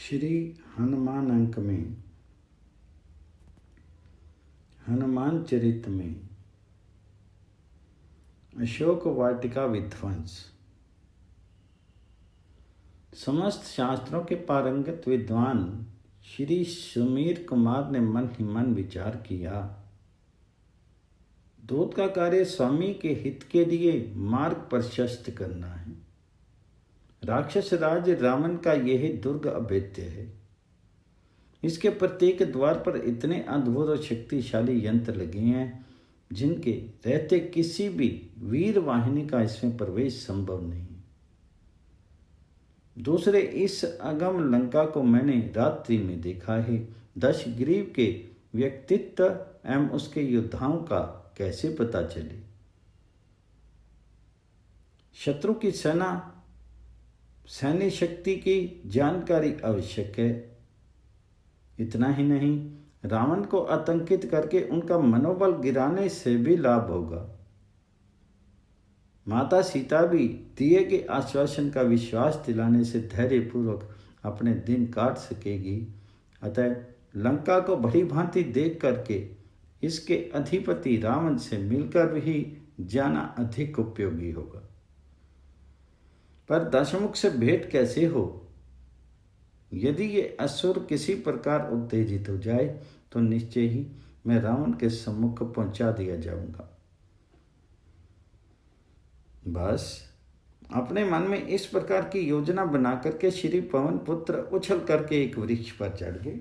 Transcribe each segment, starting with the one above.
श्री हनुमान अंक में हनुमान चरित में अशोक वाटिका विध्वंस। समस्त शास्त्रों के पारंगत विद्वान श्री सुमीर कुमार ने मन ही मन विचार किया। दूत का कार्य स्वामी के हित के लिए मार्ग प्रशस्त करना है। राक्षस राज रावण का यह दुर्ग अभेद्य है। इसके प्रत्येक द्वार पर इतने अद्भुत और शक्तिशाली यंत्र लगे हैं जिनके रहते किसी भी वीर वाहिनी का इसमें प्रवेश संभव नहीं। दूसरे, इस अगम लंका को मैंने रात्रि में देखा है। दशग्रीव के व्यक्तित्व एवं उसके योद्धाओं का कैसे पता चले? शत्रु की सैन्य शक्ति की जानकारी आवश्यक है। इतना ही नहीं, रावण को आतंकित करके उनका मनोबल गिराने से भी लाभ होगा। माता सीता भी दिए गए आश्वासन का विश्वास दिलाने से धैर्यपूर्वक अपने दिन काट सकेगी। अतः लंका को भली भांति देख करके इसके अधिपति रावण से मिलकर ही जाना अधिक उपयोगी होगा। पर दशमुख से भेंट कैसे हो? यदि ये असुर किसी प्रकार उत्तेजित हो जाए तो निश्चय ही मैं रावण के सम्मुख पहुंचा दिया जाऊंगा। बस अपने मन में इस प्रकार की योजना बना करके श्री पवन पुत्र उछल करके एक वृक्ष पर चढ़ गए।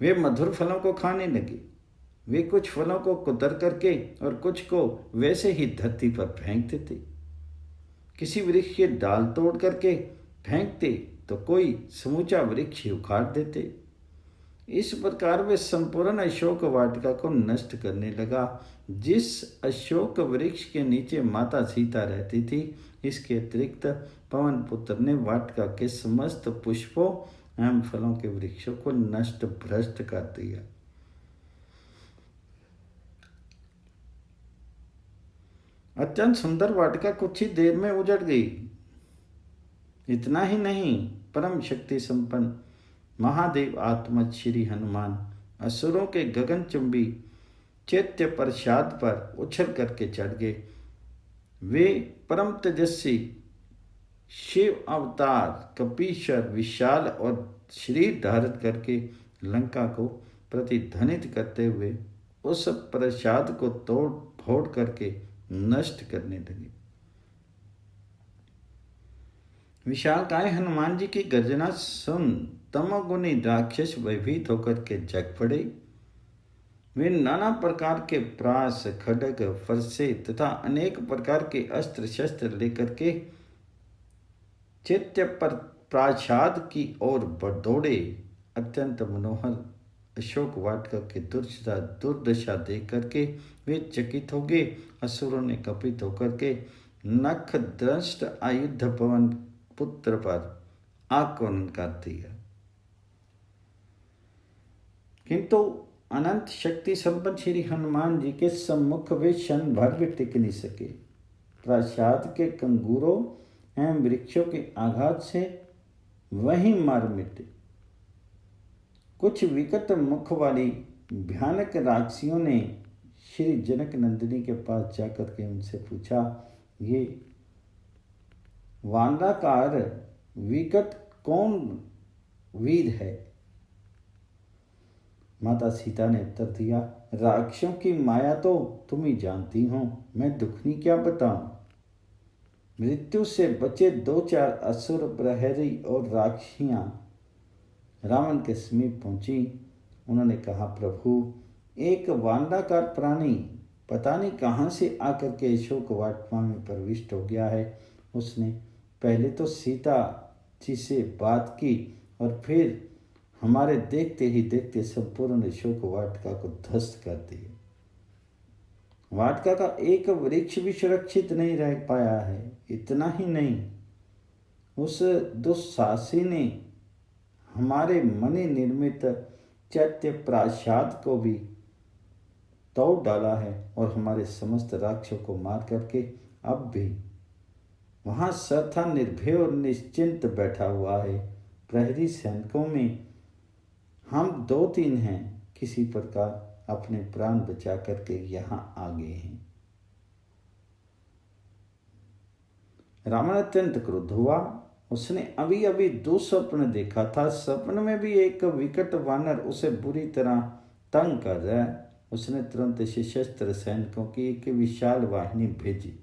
वे मधुर फलों को खाने लगे। वे कुछ फलों को कुतर करके और कुछ को वैसे ही धरती पर फेंक देते। किसी वृक्ष के डाल तोड़ करके फेंकते तो कोई समूचा वृक्ष ही उखाड़ देते। इस प्रकार वे संपूर्ण अशोक वाटिका को नष्ट करने लगा। जिस अशोक वृक्ष के नीचे माता सीता रहती थी, इसके अतिरिक्त पवन पुत्र ने वाटिका के समस्त पुष्पों एवं फलों के वृक्षों को नष्ट भ्रष्ट कर दिया। अत्यंत सुंदर वाटिका कुछ ही देर में उजड़ गई। इतना ही नहीं, परम शक्ति संपन्न महादेव आत्मज श्री हनुमान असुरों के गगनचुंबी चैत्य प्रसाद पर उछल करके चढ़ गए। वे परम तेजस्वी शिव अवतार कपीश्वर विशाल और शरीर धारित करके लंका को प्रतिध्वनित करते हुए उस प्रसाद को तोड़ फोड़ करके नष्ट करने लगे। विशालकाय हनुमान जी की गर्जना सुन तमोगुनी राक्षस भयभीत होकर के जग पड़े। वे नाना प्रकार के प्रास, खड्ग, फरसे तथा अनेक प्रकार के अस्त्र शस्त्र लेकर के चैत्य प्रासाद की ओर दौड़े। अत्यंत मनोहर अशोक वाटिका की दुर्दशा देख करके वे चकित हो गए। असुरों ने कपित होकर के नख दृष्ट आयुध पवन पुत्र पर आक्रमण कर दिया, किंतु अनंत शक्ति संपन्न श्री हनुमान जी के सम्मुख वे क्षण भर भी टिक नहीं सके। प्रासाद के कंगूरों एवं वृक्षों के आघात से वहीं मार मिटे। कुछ विकट मुख वाली भयानक राक्षसियों ने श्री जनक नंदिनी के पास जाकर के उनसे पूछा, ये वानराकार विकट कौन वीर है? माता सीता ने उत्तर दिया, राक्षसों की माया तो तुम ही जानती हो, मैं दुखनी क्या बताऊं। मृत्यु से बचे 2-4 असुर प्रहरी और राक्षसियां रावण के समीप पहुंची। उन्होंने कहा, प्रभु, एक वानराकार प्राणी पता नहीं कहाँ से आकर के अशोक वाटिका में प्रविष्ट हो गया है। उसने पहले तो सीता जी से बात की और फिर हमारे देखते ही देखते संपूर्ण अशोक वाटिका को ध्वस्त कर दिया। वाटिका का एक वृक्ष भी सुरक्षित नहीं रह पाया है। इतना ही नहीं, उस दुस्साहसी ने हमारे मणि निर्मित चैत्य प्रासाद को भी तोड़ डाला है और हमारे समस्त राक्षसों को मार करके अब भी वहां सरथा निर्भय और निश्चिंत बैठा हुआ है। प्रहरी सैनिकों में हम 2-3 हैं, किसी प्रकार अपने प्राण बचा करके यहाँ आ गए हैं। रावण अत्यंत क्रुद्ध हुआ। उसने अभी अभी दुस्वप्न देखा था। स्वप्न में भी एक विकट वानर उसे बुरी तरह तंग कर रहा है। उसने तुरंत सशस्त्र सैनिकों की एक विशाल वाहिनी भेजी।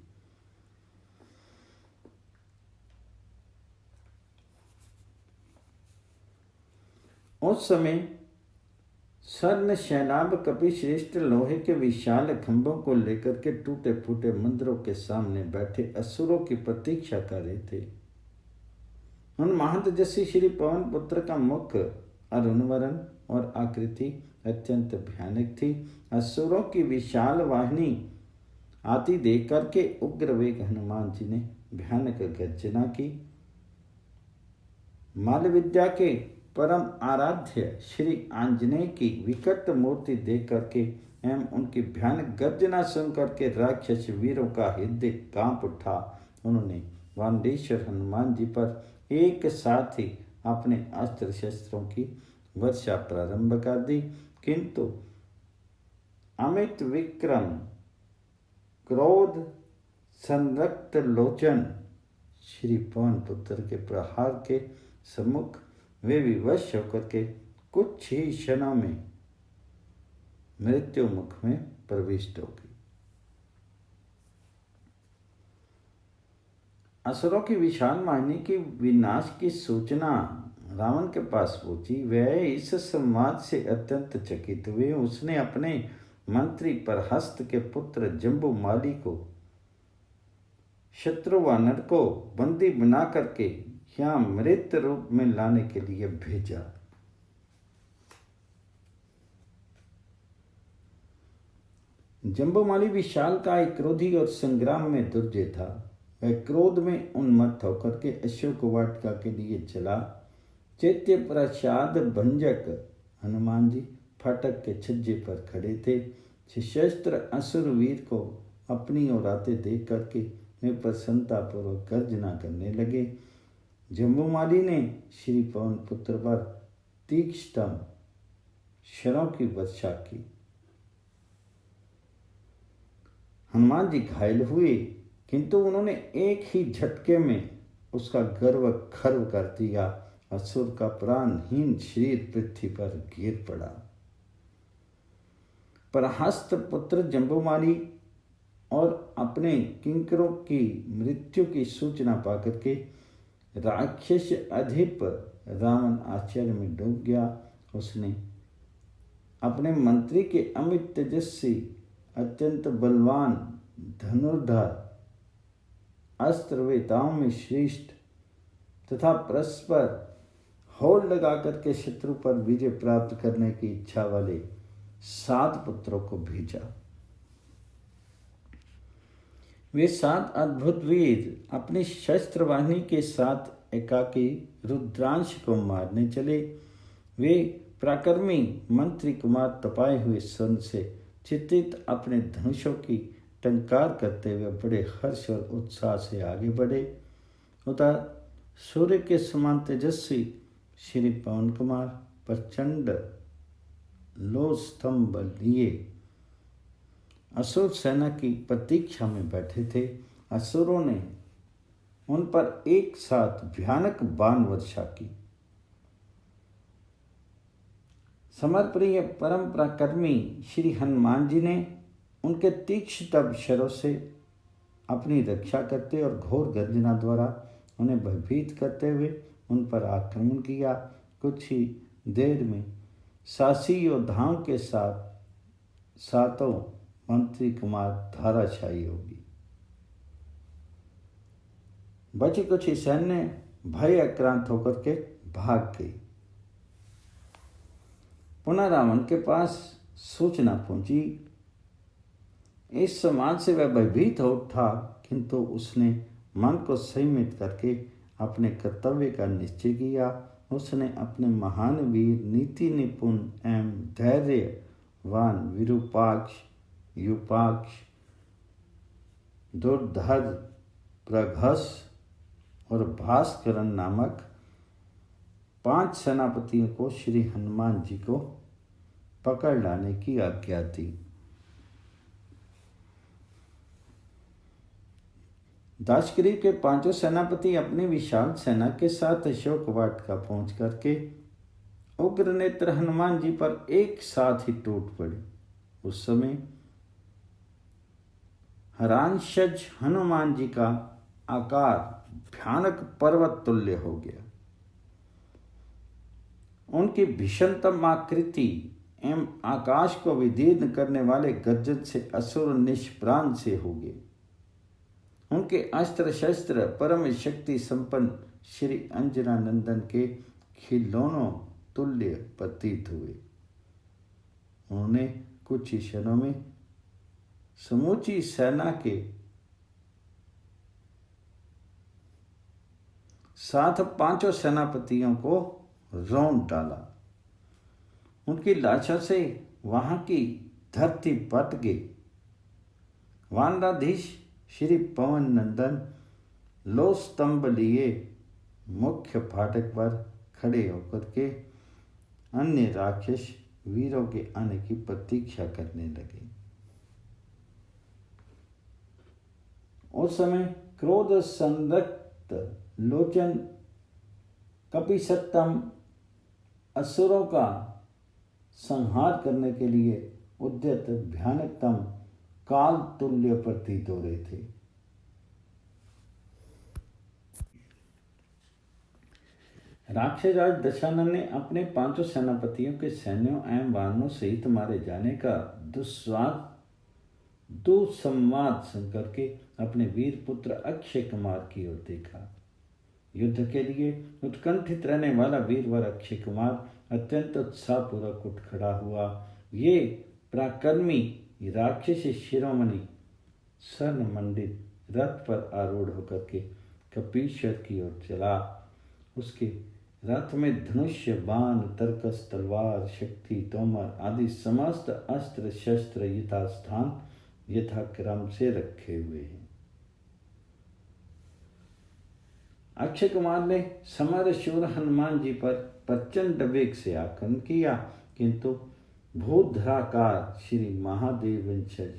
उस समय स्वर्ण शैलाभ कपि श्रेष्ठ लोहे के विशाल खंभों को लेकर के टूटे फूटे मंदिरों के सामने बैठे असुरों की प्रतीक्षा कर रहे थे। उन महंत जैसे श्री पवन पुत्र का मुख अरुण वर्ण और आकृति अत्यंत भयानक थी। असुरों की विशाल वाहिनी आती देख करके उग्र वेग हनुमान जी ने भयानक गर्जना की। माल विद्या के परम आराध्य श्री आंजनेय की विकट मूर्ति देख करके एवं उनकी भयानक गर्जना सुन करके राक्षस वीरों का हृदय कांप उठा। उन्होंने वानरेश्वर हनुमान जी पर एक साथ ही अपने अस्त्र शस्त्रों की वर्षा प्रारंभ कर दी, किंतु अमित विक्रम क्रोध संरक्त लोचन श्री पवन पुत्र के प्रहार के सम्मुख वे विवश होकर के कुछ ही क्षणों में मृत्यु मुख में प्रविष्ट हो गई। असुरों की विशाल वाहिनी की विनाश की सूचना रावण के पास पहुंची। वह इस संवाद से अत्यंत चकित हुए। उसने अपने मंत्री परहस्त के पुत्र जम्बूमाली को शत्रु वानर को बंदी बना करके यहाँ मृत रूप में लाने के लिए भेजा। जम्बूमाली विशाल का एक क्रोधी और संग्राम में दुर्जय था। वह क्रोध में उन्मत्त होकर के अशोक वाटिका के लिए चला। चैत्य प्रसाद भंजक हनुमान जी फाटक के छज्जे पर खड़े थे। सशस्त्र असुर वीर को अपनी ओर आते देख करके वे प्रसन्नतापूर्वक गर्जना करने लगे। जम्बूमाली ने श्री पवन पुत्र पर तीक्ष्ण शरों की वर्षा की। हनुमान जी घायल हुए, किंतु उन्होंने एक ही झटके में उसका गर्व खर्व कर दिया। असुर का प्राणहीन शरीर पृथ्वी पर गिर पड़ा। परहस्त पुत्र जम्बूमाली और अपने किंकरों की मृत्यु की सूचना पाकर के राक्षस अधिप रावण आश्चर्य में डूब गया। उसने अपने मंत्री के अमित तेजस्वी अत्यंत बलवान धनुर्धर अस्त्रवेताओं में श्रेष्ठ तथा परस्पर होड़ लगा करके शत्रु पर विजय प्राप्त करने की इच्छा वाले 7 पुत्रों को भेजा। वे 7 अद्भुत वीर अपनी शस्त्र वाहिनी के साथ एकाकी रुद्रांश को मारने चले। वे पराक्रमी मंत्री कुमार तपाए हुए स्वर्ण से चित्तित अपने धनुषों की टंकार करते हुए बड़े हर्ष और उत्साह से आगे बढ़े। उधर सूर्य के समान तेजस्वी श्री पवन कुमार प्रचंड लोह स्तंभ लिए असुर सेना की प्रतीक्षा में बैठे थे। असुरों ने उन पर एक साथ भयानक बाण वर्षा की। समरप्रिय परम पराक्रमी श्री हनुमान जी ने उनके तीक्ष्ण अक्षरों से अपनी रक्षा करते और घोर गर्जना द्वारा उन्हें भयभीत करते हुए उन पर आक्रमण किया। कुछ ही देर में सासी योद्धाओं के साथ 7 मंत्री कुमार धाराशायी होगी। बची कुछ ही सैन्य भय आक्रांत होकर के भाग गई। पुनः रावण के पास सूचना पहुंची। इस समाज से वह भयभीत हो उठा, किंतु उसने मन को संयमित करके अपने कर्तव्य का निश्चय किया। उसने अपने महान वीर नीति निपुण एवं धैर्यवान विरूपाक्ष युपाक्ष दुर्धर प्रघस और भास्करन नामक 5 सेनापतियों को श्री हनुमान जी को पकड़ लाने की आज्ञा दी। दाशगिरी के 5 सेनापति अपनी विशाल सेना के साथ अशोक वाटिका पहुंच करके उग्र नेत्र हनुमान जी पर एक साथ ही टूट पड़े। उस समय हरांशज हनुमान जी का आकार भयानक पर्वत तुल्य हो गया। उनकी भीषणतम आकृति एवं आकाश को विदीर्ण करने वाले गर्जन से असुर निष्प्राण से हो गए। उनके अस्त्र शस्त्र परम शक्ति संपन्न श्री अंजना नंदन के खिलौनों तुल्य प्रतीत हुए। उन्होंने कुछ ही क्षणों में समूची सेना के साथ 5 सेनापतियों को रौंद डाला। उनकी लाशों से वहां की धरती पट गई। वानराधीश श्री पवन नंदन लो स्तंभ लिए मुख्य फाटक पर खड़े होकर के अन्य राक्षस वीरों के आने की प्रतीक्षा करने लगे। उस समय क्रोध संरक्त लोचन कपिसत्तम असुरों का संहार करने के लिए उद्यत भयानकतम काल तुल्य प्रतीत हो रहे थे। राक्षसराज दशानन ने अपने 5 सेनापतियों के सैन्यों एवं वाहनों सहित मारे जाने का दुसंवाद सुन करके अपने वीर पुत्र अक्षय कुमार की ओर देखा। युद्ध के लिए उत्कंठित रहने वाला वीरवर अक्षय कुमार अत्यंत उत्साहपूर्वक उठ खड़ा हुआ। ये पराक्रमी राक्षसी शिरोमणि स्वर्ण मंडित रथ पर आरूढ़ होकर के कपीश्वर की ओर चला। उसके रथ में धनुष्य बाण तरकस तलवार शक्ति तोमर आदि समस्त अस्त्र शस्त्र यथास्थान यथाक्रम से रखे हुए हैं। अक्षय कुमार ने समरशूर हनुमान जी पर प्रचंड वेग से आक्रमण किया, किंतु भूधराकार श्री महादेव वंशज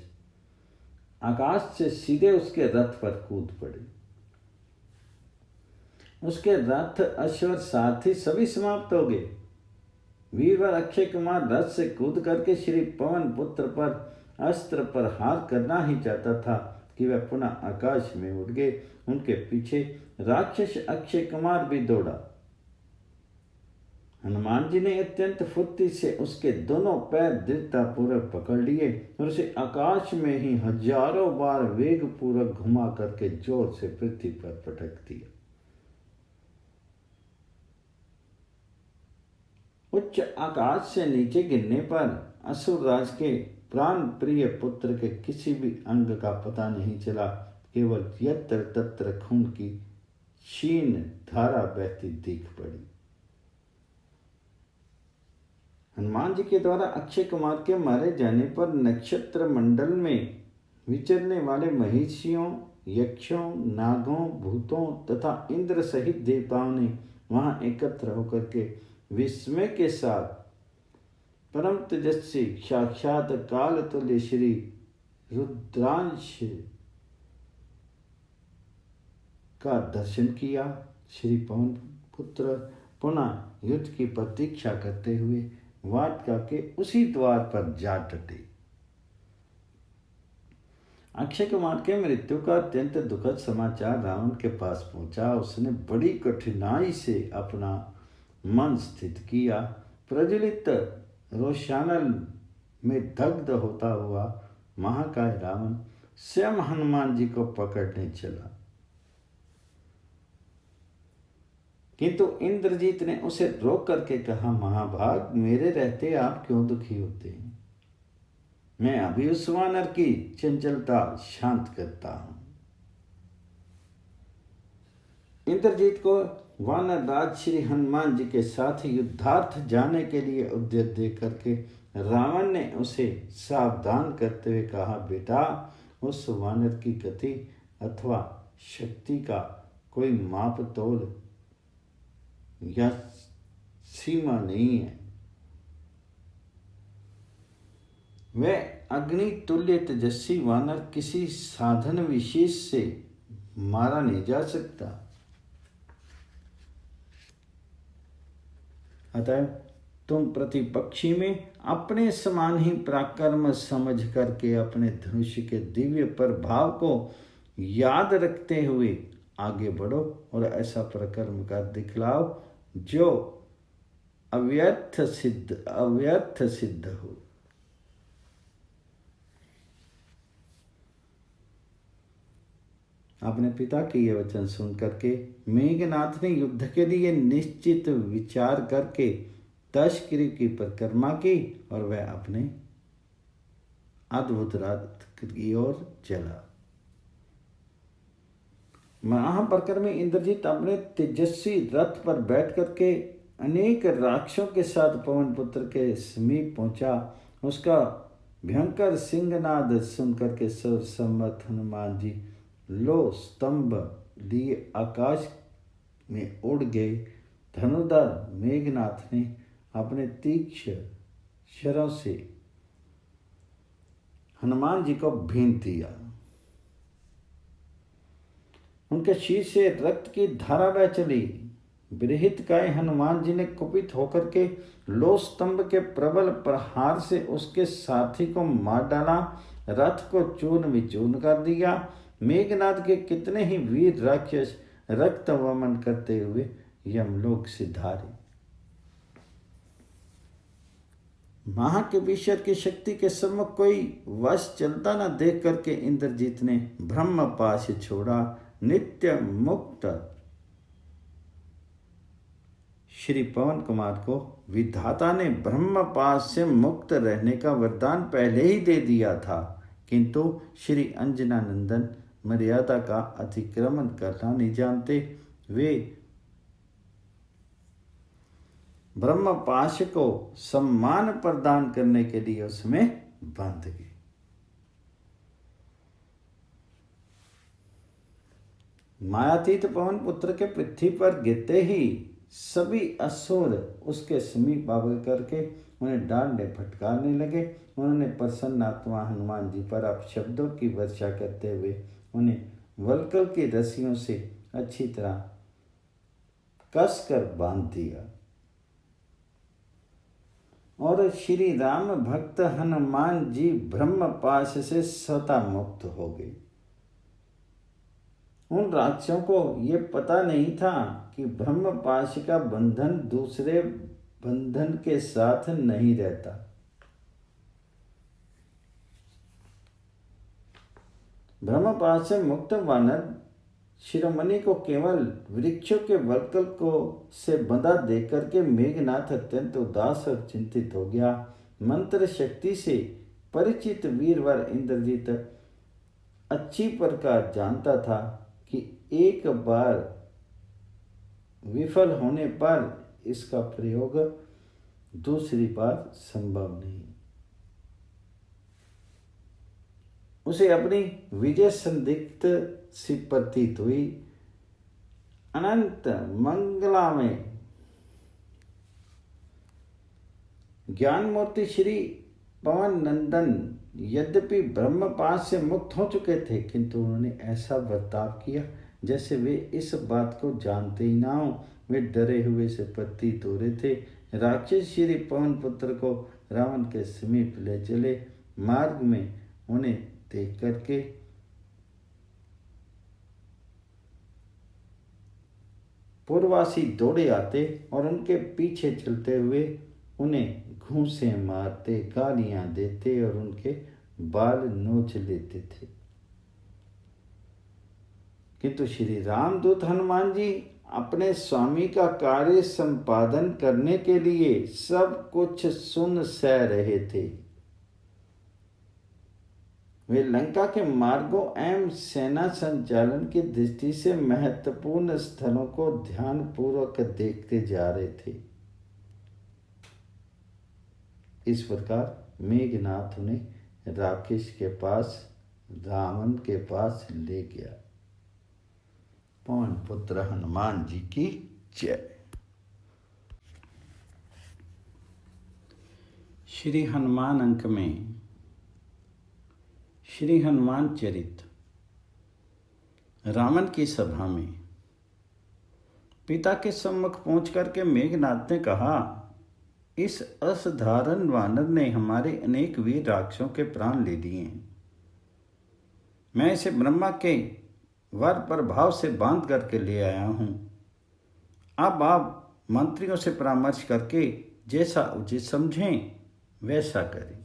आकाश से सीधे उसके रथ पर कूद पड़े। उसके रथ अश्वर साथी सभी समाप्त हो गए। वीरवर अक्षय कुमार रथ से कूद करके श्री पवन पुत्र पर अस्त्र पर हार करना ही चाहता था कि वह पुनः आकाश में उड़ गए। उनके पीछे राक्षस अक्षय कुमार भी दौड़ा। हनुमान जी ने अत्यंत फुर्ती से उसके दोनों पैर दृढ़तापूर्वक पकड़ लिए और उसे आकाश में ही हजारों बार वेग पूर्वक घुमा करके जोर से पृथ्वी पर पटक दिया। उच्च आकाश से नीचे गिरने पर असुरराज के प्राण प्रिय पुत्र के किसी भी अंग का पता नहीं चला, केवल यत्र तत्र खून की क्षीण धारा बहती दिख पड़ी। हनुमान जी के द्वारा अक्षय कुमार के मारे जाने पर नक्षत्र मंडल में विचरने वाले महिषियों, यक्षों, नागों, भूतों तथा इंद्र सहित देवताओं ने वहां एकत्र होकर के विस्मय के साथ परम तेजस्वी साक्षात काल तुल्य श्री रुद्रांश का दर्शन किया। श्री पवन पुत्र पुनः युद्ध की प्रतीक्षा करते हुए वाटिका के उसी द्वार पर जा डटे। अक्षय कुमार के मृत्यु का अत्यंत दुखद समाचार रावण के पास पहुंचा। उसने बड़ी कठिनाई से अपना मन स्थित किया। प्रज्वलित रोषानल में दग्ध होता हुआ महाकाय रावण स्वयं हनुमान जी को पकड़ने चला, किंतु इंद्रजीत ने उसे रोक करके कहा, महाभाग, मेरे रहते आप क्यों दुखी होते हैं? मैं अभी उस वानर की चंचलता शांत करता हूं। इंद्रजीत को वानर राज श्री हनुमान जी के साथ युद्धार्थ जाने के लिए उद्यत देख करके रावण ने उसे सावधान करते हुए कहा, बेटा, उस वानर की गति अथवा शक्ति का कोई माप तोल या सीमा नहीं है। वह अग्नि तुल्य तेजस्वी वानर किसी साधन विशेष से मारा नहीं जा सकता। अतः तुम प्रतिपक्षी में अपने समान ही पराक्रम समझ करके अपने धनुष के दिव्य प्रभाव को याद रखते हुए आगे बढ़ो और ऐसा पराक्रम कर दिखलाओ जो अव्यर्थ सिद्ध हो। अपने पिता के ये वचन सुन करके मेघनाथ ने युद्ध के लिए निश्चित विचार करके 10 किरी की परिक्रमा की और वह अपने अद्भुत रथ की ओर चला। महापरिक्रमी इंद्रजीत अपने तेजस्वी रथ पर बैठ करके अनेक राक्षसों के साथ पवन पुत्र के समीप पहुंचा। उसका भयंकर सिंहनाद सुन करके सर्वसम्मत हनुमान जी लो स्तंभ लिए आकाश में उड़ गए। धनुर्धर मेघनाथ ने अपने तीक्ष्ण शरों से हनुमान जी को भींच दिया। उनके शीश से रक्त की धारा बह चली। विरहित काय हनुमान जी ने कुपित होकर के लो स्तंभ के प्रबल प्रहार से उसके साथी को मार डाला, रथ को चूर्ण विचूर्ण कर दिया। मेघनाथ के कितने ही वीर राक्षस रक्त वमन करते हुए यमलोक से धारे। महाकपीश्वर की शक्ति के सम्मुख कोई वश चलता न देख करके इंद्रजीत ने ब्रह्म पाश छोड़ा। नित्य मुक्त श्री पवन कुमार को विधाता ने ब्रह्म पाश से मुक्त रहने का वरदान पहले ही दे दिया था, किंतु श्री अंजना नंदन मर्यादा का अतिक्रमण करना नहीं जानते। वे ब्रह्म पाश को सम्मान प्रदान करने के लिए उसमें बांध गए। मायातीत पवन पुत्र के पृथ्वी पर गिरते ही सभी असुर उसके समीप आगे करके उन्हें डांटने फटकारने लगे। उन्होंने प्रसन्न आत्मा हनुमान जी पर अपशब्दों की वर्षा करते हुए उन्हें वल्कल की रस्सियों से अच्छी तरह कसकर बांध दिया और श्री राम भक्त हनुमान जी ब्रह्म पाश से स्वतः मुक्त हो गए। उन राक्षसों को ये पता नहीं था कि ब्रह्म पाश का बंधन दूसरे बंधन के साथ नहीं रहता। ब्रह्म पाश से मुक्त वानर शिरोमणि को केवल वृक्षों के वल्कल को से बंधा देख करके मेघनाथ अत्यंत उदास और चिंतित हो गया। मंत्र शक्ति से परिचित वीरवर इंद्रजीत अच्छी प्रकार जानता था कि एक बार विफल होने पर इसका प्रयोग दूसरी बार संभव नहीं। उसे अपनी विजय संदिग्ध सी प्रतीत हुई। अनंत मंगला में ज्ञान मूर्ति श्री पवन नंदन यद्यपि ब्रह्म पाश से मुक्त हो चुके थे, किंतु उन्होंने ऐसा बर्ताव किया जैसे वे इस बात को जानते ही ना हो। वे डरे हुए से प्रतीत हो रहे थे। राक्षस श्री पवन पुत्र को रावण के समीप ले चले। मार्ग में उन्हें देख करके पूर्ववासी दौड़े आते और उनके पीछे चलते हुए उन्हें घूंसे मारते, गालियां देते और उनके बाल नोच लेते थे। किंतु श्री रामदूत हनुमान जी अपने स्वामी का कार्य संपादन करने के लिए सब कुछ सुन सह रहे थे। वे लंका के मार्गों एवं सेना संचालन की दृष्टि से महत्वपूर्ण स्थलों को ध्यान पूर्वक देखते जा रहे थे। इस प्रकार मेघनाथ उन्हें राकेश के पास, रावण के पास ले गया। पवन पुत्र हनुमान जी की जय। श्री हनुमान अंक में श्री हनुमान चरित। रावण की सभा में पिता के सम्मुख पहुंच करके मेघनाद ने कहा, इस असाधारण वानर ने हमारे अनेक वीर राक्षसों के प्राण ले लिए हैं। मैं इसे ब्रह्मा के वर प्रभाव से बांध करके ले आया हूं। अब आप मंत्रियों से परामर्श करके जैसा उचित समझें वैसा करें।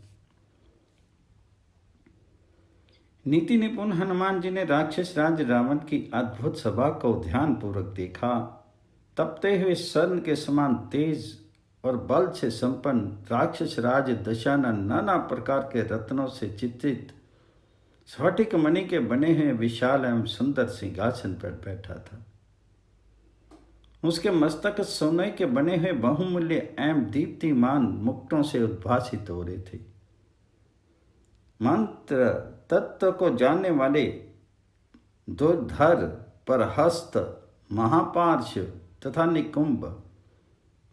नीति निपुण हनुमान जी ने राक्षस राज रावण की अद्भुत सभा को ध्यानपूर्वक देखा। तपते हुए स्वर्ण के समान तेज और बल से संपन्न राक्षस राज दशानन नाना प्रकार के रत्नों से चित्रित स्फटिक मणि के बने हुए विशाल एवं सुंदर सिंहासन पर बैठा था। उसके मस्तक सोने के बने हुए बहुमूल्य एवं दीप्तिमान मुक्तों से उद्भासित हो रहे थे। मंत्र तत्व को जानने वाले दुर्धर, परहस्त, महापार्श तथा निकुंभ,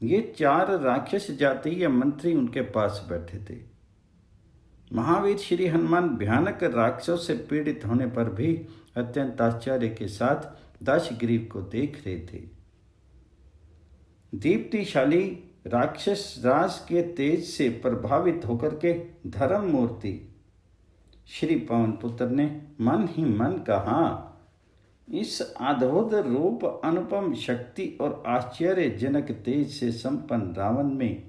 ये 4 राक्षस जातीय मंत्री उनके पास बैठे थे। महावीर श्री हनुमान भयानक राक्षसों से पीड़ित होने पर भी अत्यंत आश्चर्य के साथ दशग्रीव को देख रहे थे। दीप्तिशाली राक्षस राज के तेज से प्रभावित होकर के धर्म मूर्ति श्री पवन पुत्र ने मन ही मन कहा, इस अद्भुत रूप, अनुपम शक्ति और आश्चर्यजनक तेज से संपन्न रावण में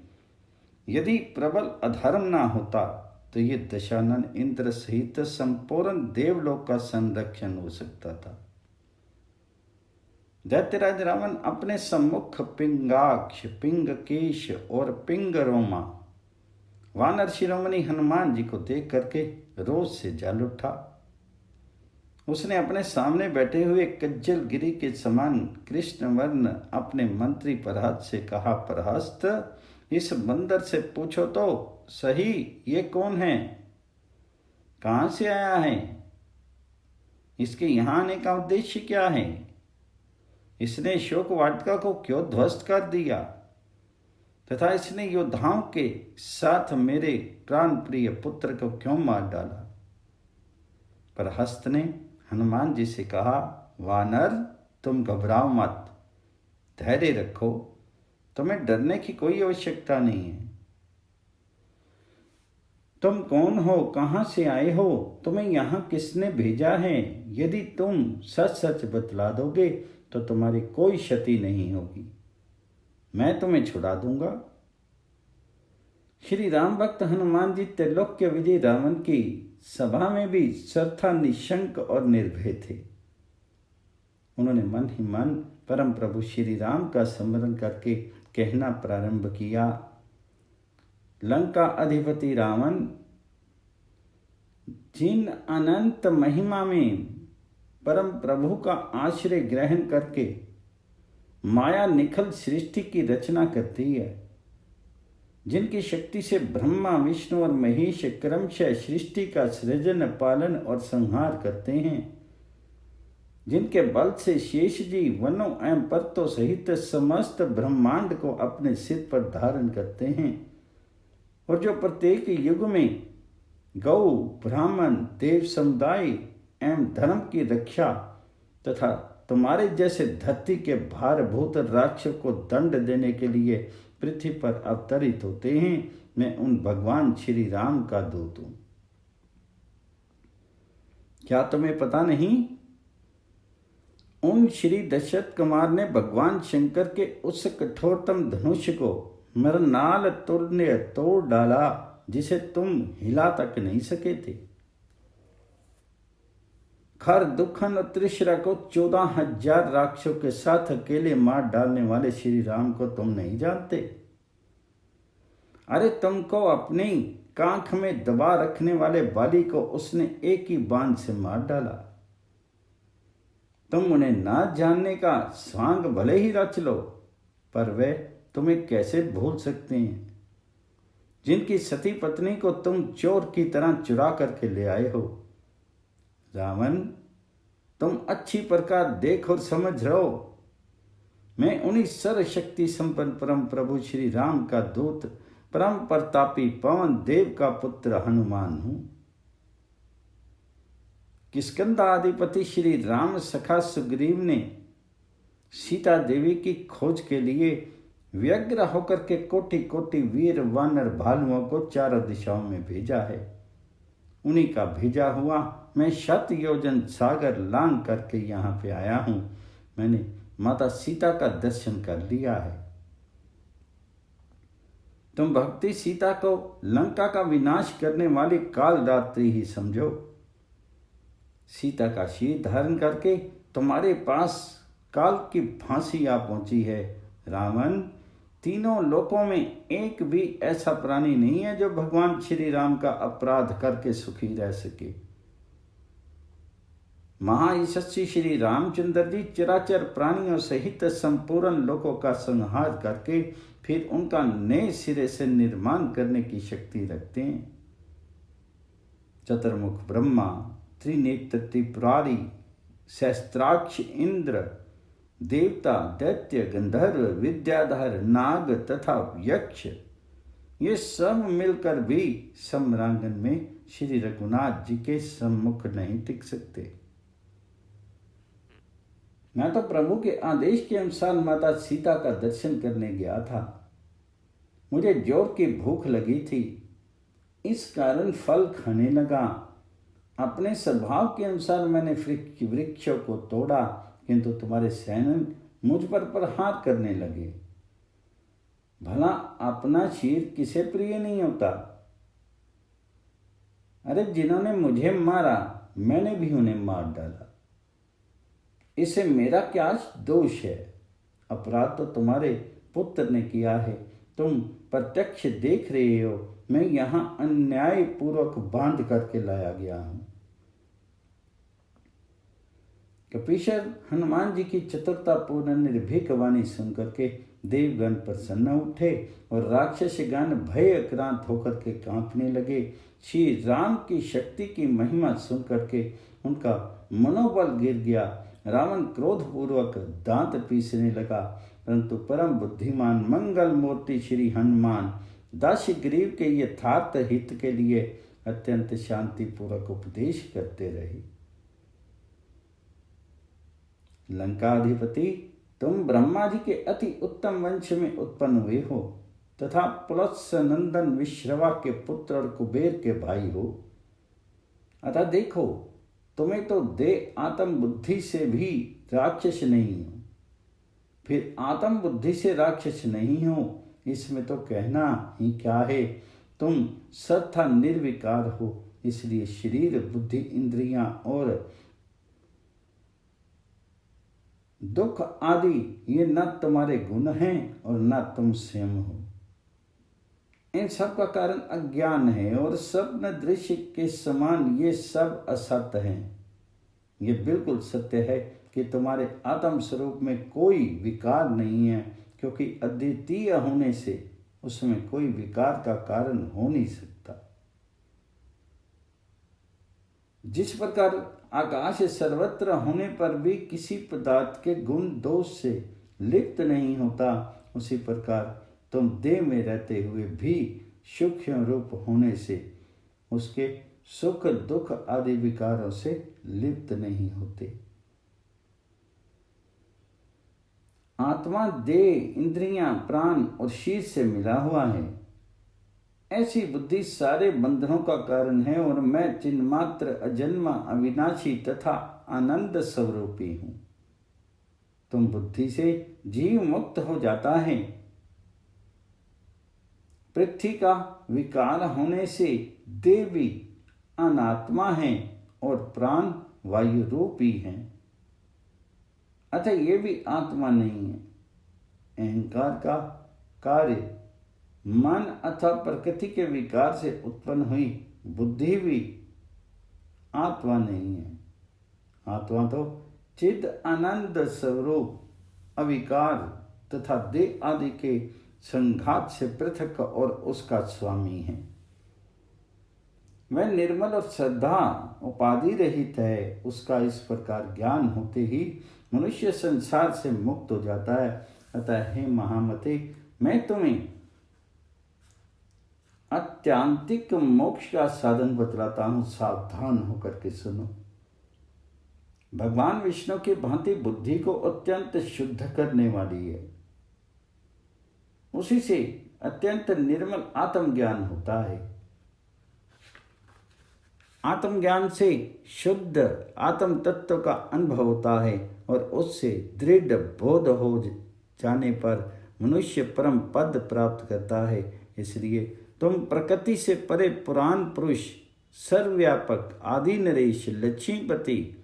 यदि प्रबल अधर्म ना होता तो ये दशानन इंद्र सहित संपूर्ण देवलोक का संरक्षण हो सकता था। दैत्यराज रावण अपने सम्मुख पिंगाक्ष, पिंगकेश और पिंगरोमा वानर शिरोमणि हनुमान जी को देख करके रोष से जल उठा। उसने अपने सामने बैठे हुए कज्जल गिरी के समान कृष्ण वर्ण अपने मंत्री प्रहस्त से कहा, प्रहस्त, इस बंदर से पूछो तो सही, ये कौन है, कहां से आया है, इसके यहां आने का उद्देश्य क्या है, इसने शोक वाटिका को क्यों ध्वस्त कर दिया तथा इसने योद्धाओं के साथ मेरे प्राण प्रिय पुत्र को क्यों मार डाला। प्रहस्त ने हनुमान जी से कहा, वानर, तुम घबराओ मत, धैर्य रखो, तुम्हें डरने की कोई आवश्यकता नहीं है। तुम कौन हो, कहां से आए हो, तुम्हें यहां किसने भेजा है? यदि तुम सच सच बतला दोगे तो तुम्हारी कोई क्षति नहीं होगी, मैं तुम्हें छुड़ा दूंगा। श्री राम भक्त हनुमान जी त्रैलोक्य विजय रावण की सभा में भी सर्वथा निशंक और निर्भय थे। उन्होंने मन ही मन परम प्रभु श्री राम का स्मरण करके कहना प्रारंभ किया, लंका अधिपति रावण, जिन अनंत महिमा में परम प्रभु का आश्रय ग्रहण करके माया निखल सृष्टि की रचना करती है, जिनकी शक्ति से ब्रह्मा, विष्णु और महेश क्रमशः सृष्टि का सृजन, पालन और संहार करते हैं, जिनके बल से शेष जी वनों एवं पर्वतों सहित समस्त ब्रह्मांड को अपने सिर पर धारण करते हैं, और जो प्रत्येक युग में गौ, ब्राह्मण, देव समुदाय एवं धर्म की रक्षा तथा तुम्हारे जैसे धरती के भारभूत राक्षस को दंड देने के लिए पृथ्वी पर अवतरित होते हैं, मैं उन भगवान श्री राम का दूत हूं। क्या तुम्हें पता नहीं, उन श्री दशरथ कुमार ने भगवान शंकर के उस कठोरतम धनुष को मरनाल तुल्य तोड़ डाला जिसे तुम हिला तक नहीं सके थे। खर, दुखन और त्रिशरा को 14,000 राक्षसों के साथ अकेले मार डालने वाले श्री राम को तुम नहीं जानते। अरे, तुमको अपनी कांख में दबा रखने वाले बाली को उसने एक ही बाण से मार डाला। तुम उन्हें ना जानने का स्वांग भले ही रच लो, पर वे तुम्हें कैसे भूल सकते हैं, जिनकी सती पत्नी को तुम चोर की तरह चुरा करके ले आए हो। रावण, तुम अच्छी प्रकार देख और समझ रहो। मैं उन्हीं सर्वशक्ति संपन्न परम प्रभु श्री राम का दूत, परम प्रतापी पवन देव का पुत्र हनुमान हूं। किष्किंधाधिपति श्री राम सखा सुग्रीव ने सीता देवी की खोज के लिए व्यग्र होकर के कोटि कोटि वीर वानर भालुओं को चारों दिशाओं में भेजा है। उन्हीं का भेजा हुआ मैं 7 योजन सागर लांग करके यहाँ पे आया हूँ। मैंने माता सीता का दर्शन कर लिया है। तुम भक्ति सीता को लंका का विनाश करने वाली काल रात्रि ही समझो। सीता का शीर धारण करके तुम्हारे पास काल की फांसी आ पहुंची है। रावण, तीनों लोकों में एक भी ऐसा प्राणी नहीं है जो भगवान श्री राम का अपराध करके सुखी रह सके। महायशस्वी श्री रामचंद्र जी चराचर प्राणियों सहित संपूर्ण लोकों का संहार करके फिर उनका नए सिरे से निर्माण करने की शक्ति रखते हैं। चतुर्मुख ब्रह्मा, त्रिनेत्र त्रिपुरारी, सहस्त्राक्ष इंद्र, देवता, दैत्य, गंधर्व, विद्याधर, नाग तथा यक्ष, ये सब मिलकर भी सम्रांगण में श्री रघुनाथ जी के सम्मुख नहीं टिक सकते। मैं तो प्रभु के आदेश के अनुसार माता सीता का दर्शन करने गया था। मुझे जोर की भूख लगी थी, इस कारण फल खाने लगा। अपने स्वभाव के अनुसार मैंने वृक्षों को तोड़ा, किंतु तुम्हारे सैनिक मुझ पर प्रहार करने लगे। भला अपना शीर किसे प्रिय नहीं होता? अरे जिन्होंने मुझे मारा मैंने भी उन्हें मार डाला, इससे मेरा क्या दोष है? अपराध तो तुम्हारे पुत्र ने किया है। तुम प्रत्यक्ष देख रहे हो, मैं यहाँ अन्याय पूर्वक बांध करके लाया गया हूँ। कपीश्वर हनुमान जी की चतुरतापूर्ण निर्भीक वाणी सुनकर के देवगण प्रसन्न उठे और राक्षसगण भयक्रांत होकर के कांपने लगे। श्री राम की शक्ति की महिमा सुनकर के उनका मनोबल गिर गया। रावण क्रोधपूर्वक दांत पीसने लगा, परंतु परम बुद्धिमान मंगल मूर्ति श्री हनुमान दाशग्रीव के यथार्थ हित के लिए अत्यंत शांतिपूर्वक उपदेश करते रहे। लंकाधिपति, तुम ब्रह्मा जी के अति उत्तम वंश में उत्पन्न हुए हो तथा पुलत्स नंदन विश्रवा के पुत्र और कुबेर के भाई हो। अतः देखो, तुम्हें तो दे आत्म बुद्धि से भी राक्षस नहीं हो, फिर आत्म बुद्धि से राक्षस नहीं हो, इसमें तो कहना ही क्या है। तुम सर्वथा निर्विकार हो, इसलिए शरीर, बुद्धि, इंद्रियां और दुख आदि ये न तुम्हारे गुण हैं और न तुम स्वयं हो। इन सब का कारण अज्ञान है और स्वप्न दृश्य के समान ये सब असत्य हैं। ये बिल्कुल सत्य है कि तुम्हारे आत्म स्वरूप में कोई विकार नहीं है, क्योंकि अद्वितीय होने से उसमें कोई विकार का कारण हो नहीं सकता। जिस प्रकार आकाश सर्वत्र होने पर भी किसी पदार्थ के गुण दोष से लिप्त नहीं होता, उसी प्रकार तुम देह में रहते हुए भी सूक्ष्म रूप होने से उसके सुख दुख आदि विकारों से लिप्त नहीं होते। आत्मा देह, इंद्रियां, प्राण और शीर से मिला हुआ है। ऐसी बुद्धि सारे बंधनों का कारण है और मैं चिन्मात्र, अजन्मा, अविनाशी तथा आनंद स्वरूपी हूं। तुम बुद्धि से जीव मुक्त हो जाता है। पृथ्वी का विकार होने से देह भी अनात्मा है और प्राण वायु रूपी हैं, अतः ये भी आत्मा नहीं है। अहंकार का कार्य मन अथवा प्रकृति के विकार से उत्पन्न हुई बुद्धि भी आत्मा नहीं है। आत्मा तो चिद आनंद स्वरूप अविकार तथा देह आदि के संघात से पृथक और उसका स्वामी है। वह निर्मल और श्रद्धा उपाधि रहित है। उसका इस प्रकार ज्ञान होते ही मनुष्य संसार से मुक्त हो जाता है। अतः हे महामते, मैं तुम्हें अत्यांतिक मोक्ष का साधन बतलाता हूं, सावधान होकर के सुनो। भगवान विष्णु की भांति बुद्धि को अत्यंत शुद्ध करने वाली है। उसी से अत्यंत निर्मल आत्मज्ञान होता है। आत्मज्ञान से शुद्ध आत्म तत्व का अनुभव होता है और उससे दृढ़ बोध हो जाने पर मनुष्य परम पद प्राप्त करता है। इसलिए तुम प्रकृति से परे पुराण पुरुष, सर्वव्यापक आदि नरेश, लक्ष्मीपति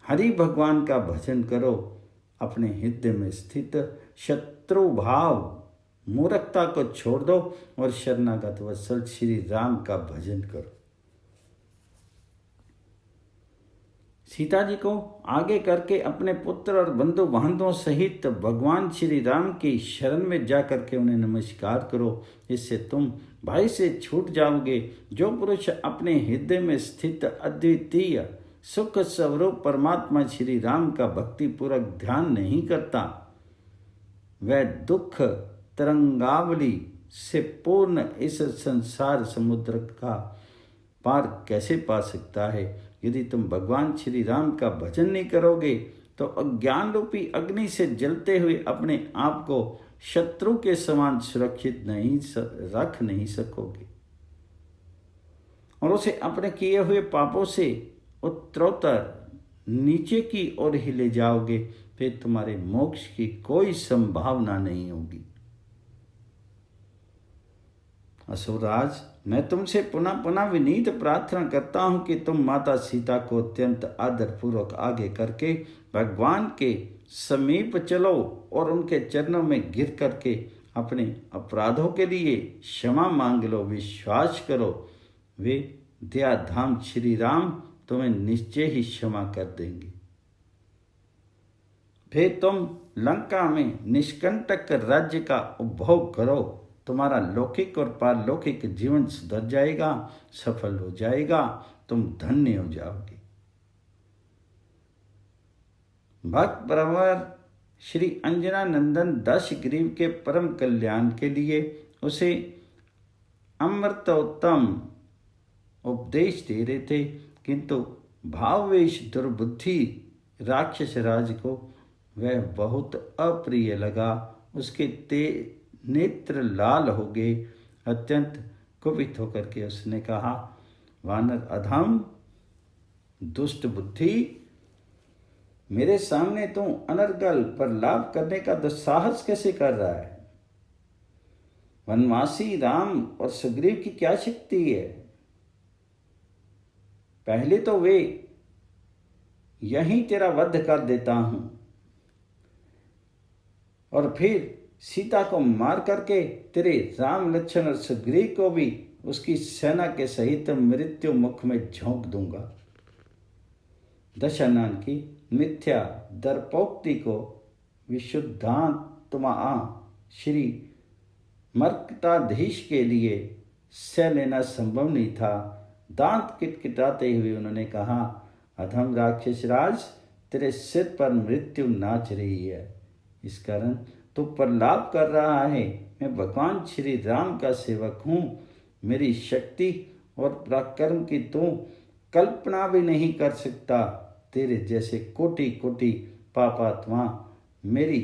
हरि भगवान का भजन करो। अपने हृदय में स्थित शत्रु भाव, मूर्खता को छोड़ दो और शरणागत वत्सल श्री राम का भजन करो। सीता जी को आगे करके अपने पुत्र और बंधु बांधवों सहित भगवान श्री राम की शरण में जाकर के उन्हें नमस्कार करो। इससे तुम भय से छूट जाओगे। जो पुरुष अपने हृदय में स्थित अद्वितीय सुख स्वरूप परमात्मा श्री राम का भक्ति पूर्वक ध्यान नहीं करता, वह दुख तरंगावली से पूर्ण इस संसार समुद्र का पार कैसे पा सकता है। यदि तुम भगवान श्री राम का भजन नहीं करोगे तो अज्ञान रूपी अग्नि से जलते हुए अपने आप को शत्रु के समान सुरक्षित रख नहीं सकोगे और उसे अपने किए हुए पापों से उत्तरोत्तर नीचे की ओर ही ले जाओगे। फिर तुम्हारे मोक्ष की कोई संभावना नहीं होगी। असुरराज, मैं तुमसे पुनः पुनः विनीत प्रार्थना करता हूं कि तुम माता सीता को अत्यंत आदरपूर्वक आगे करके भगवान के समीप चलो और उनके चरणों में गिर करके अपने अपराधों के लिए क्षमा मांग लो। विश्वास करो, वे दयाधाम श्री राम तुम्हें निश्चय ही क्षमा कर देंगे। फिर तुम लंका में निष्कंटक राज्य का उपभोग करो। तुम्हारा लौकिक और पारलौकिक जीवन सुधर जाएगा, सफल हो जाएगा, तुम धन्य हो जाओगे। भक्त प्रवर श्री अंजना नंदन दशग्रीव के परम कल्याण के लिए उसे अमृतोत्तम उपदेश दे रहे थे, किंतु भाववेश दुर्बुद्धि राक्षस राज को वह बहुत अप्रिय लगा। उसके नेत्र लाल हो गए। अत्यंत कुपित होकर के उसने कहा, वानर अधम, दुष्ट बुद्धि, मेरे सामने तू अनर्गल पर लाभ करने का दुस्साहस कैसे कर रहा है? वनवासी राम और सुग्रीव की क्या शक्ति है? पहले तो वे यहीं तेरा वध कर देता हूं और फिर सीता को मार करके तेरे राम, लक्ष्मण और सुग्रीव को भी उसकी सेना के सहित मृत्यु मुख में झोंक दूंगा। दशानन की मिथ्या दर्पोक्ति को विशुद्धात्मा श्री मर्कटाधीश के लिए सह लेना संभव नहीं था। दांत किटकिटाते हुए उन्होंने कहा, अधम राक्षस राज, तेरे सिर पर मृत्यु नाच रही है। इस कारण तू प्रलाप कर रहा है। मैं भगवान श्री राम का सेवक हूँ। मेरी शक्ति और पराक्रम की तू कल्पना भी नहीं कर सकता। तेरे जैसे कोटि कोटि पापात्मा मेरी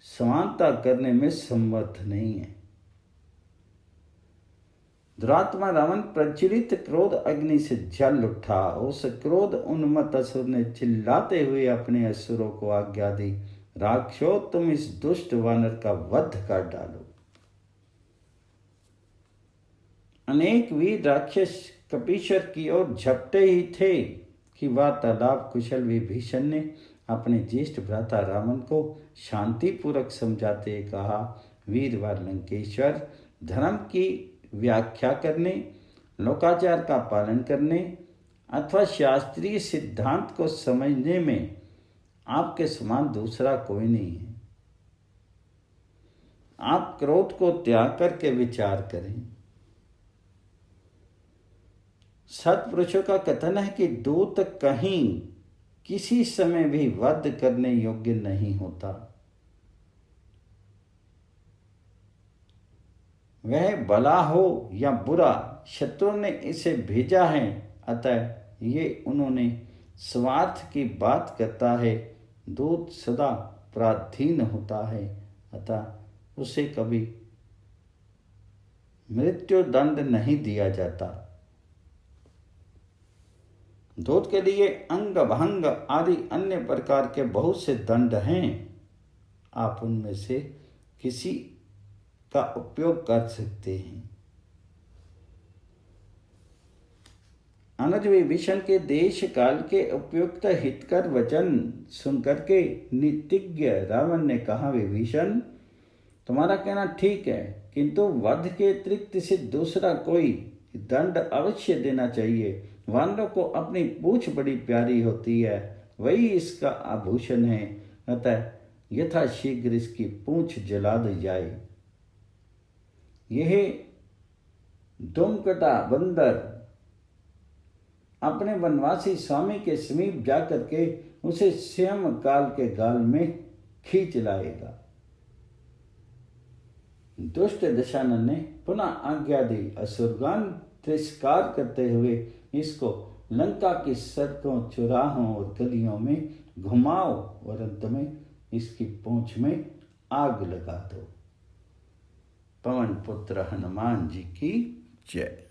समानता करने में समर्थ नहीं है। दुरात्मा रावण प्रज्वलित क्रोध अग्नि से जल उठा। उस क्रोध उन्मत्त असुर ने चिल्लाते हुए अपने असुरों को आज्ञा दी, राक्षसो, तुम इस दुष्ट वानर का वध कर डालो। अनेक वीर राक्षस कपीश्वर की ओर झपटे ही थे कि वार्तालाप कुशल विभीषण ने अपने ज्येष्ठ भ्राता रावण को शांतिपूर्वक समझाते कहा, वीरवार लंकेश्वर, धर्म की व्याख्या करने, लोकाचार का पालन करने अथवा शास्त्रीय सिद्धांत को समझने में आपके समान दूसरा कोई नहीं है। आप क्रोध को त्याग करके विचार करें। सत्पुरुषों का कथन है कि दूत कहीं किसी समय भी वध करने योग्य नहीं होता। वह भला हो या बुरा, शत्रु ने इसे भेजा है, अतः ये उन्होंने स्वार्थ की बात करता है। दूत सदा पराधीन होता है, अतः उसे कभी मृत्यु दंड नहीं दिया जाता। दूत के लिए अंग भंग आदि अन्य प्रकार के बहुत से दंड हैं। आप उनमें से किसी का उपयोग कर सकते हैं। अनुज विभीषण के देश काल के उपयुक्त हितकर वचन सुनकर के नीतिज्ञ रावण ने कहा, विभीषण तुम्हारा कहना ठीक है, किंतु वध के अतिरिक्त से दूसरा कोई दंड अवश्य देना चाहिए। वानरों को अपनी पूंछ बड़ी प्यारी होती है, वही इसका आभूषण है, अतः यथाशीघ्र इसकी पूंछ जला दी जाए। यह दुमकटा बंदर अपने वनवासी स्वामी के समीप जाकर के उसे स्वयं काल के गाल में खींच लाएगा। दुष्ट दशानन ने पुनः आज्ञा दी। असुरगण तिरस्कार करते हुए इसको लंका की सड़कों, चौराहों और गलियों में घुमाओ और अंत में इसकी पूंछ में आग लगा दो। पवन पुत्र हनुमान जी की जय।